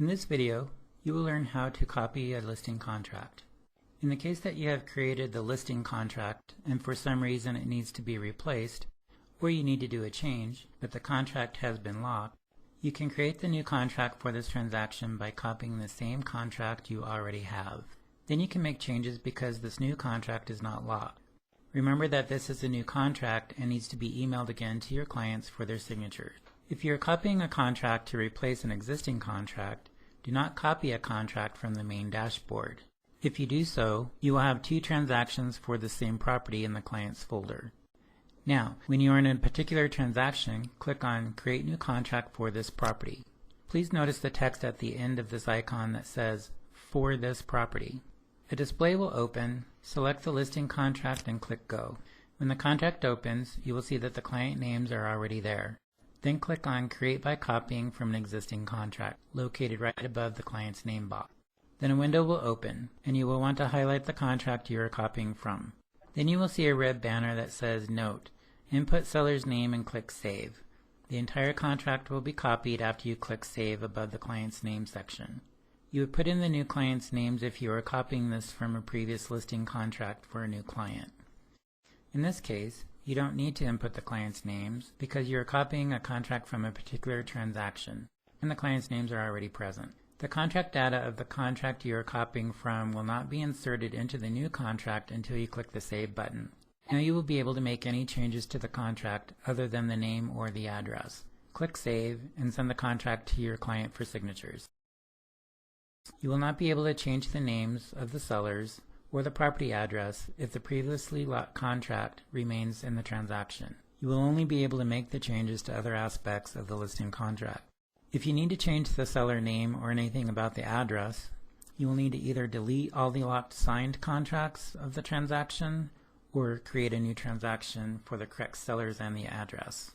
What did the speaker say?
In this video, you will learn how to copy a listing contract. In the case that you have created the listing contract and for some reason it needs to be replaced, or you need to do a change, but the contract has been locked, you can create the new contract for this transaction by copying the same contract you already have. Then you can make changes because this new contract is not locked. Remember that this is a new contract and needs to be emailed again to your clients for their signature. If you are copying a contract to replace an existing contract, do not copy a contract from the main dashboard. If you do so, you will have two transactions for the same property in the client's folder. Now, when you are in a particular transaction, click on Create New Contract for this property. Please notice the text at the end of this icon that says, For this property. A display will open, select the listing contract and click Go. When the contract opens, you will see that the client names are already there. Then click on Create by copying from an existing contract, located right above the client's name box. Then a window will open, and you will want to highlight the contract you are copying from. Then you will see a red banner that says Note, Input seller's name and click Save. The entire contract will be copied after you click Save above the client's name section. You would put in the new client's names if you are copying this from a previous listing contract for a new client. In this case, you don't need to input the client's names because you are copying a contract from a particular transaction, and the client's names are already present. The contract data of the contract you are copying from will not be inserted into the new contract until you click the Save button. Now you will be able to make any changes to the contract other than the name or the address. Click Save and send the contract to your client for signatures. You will not be able to change the names of the sellers or the property address if the previously locked contract remains in the transaction. You will only be able to make the changes to other aspects of the listing contract. If you need to change the seller name or anything about the address, you will need to either delete all the locked signed contracts of the transaction or create a new transaction for the correct sellers and the address.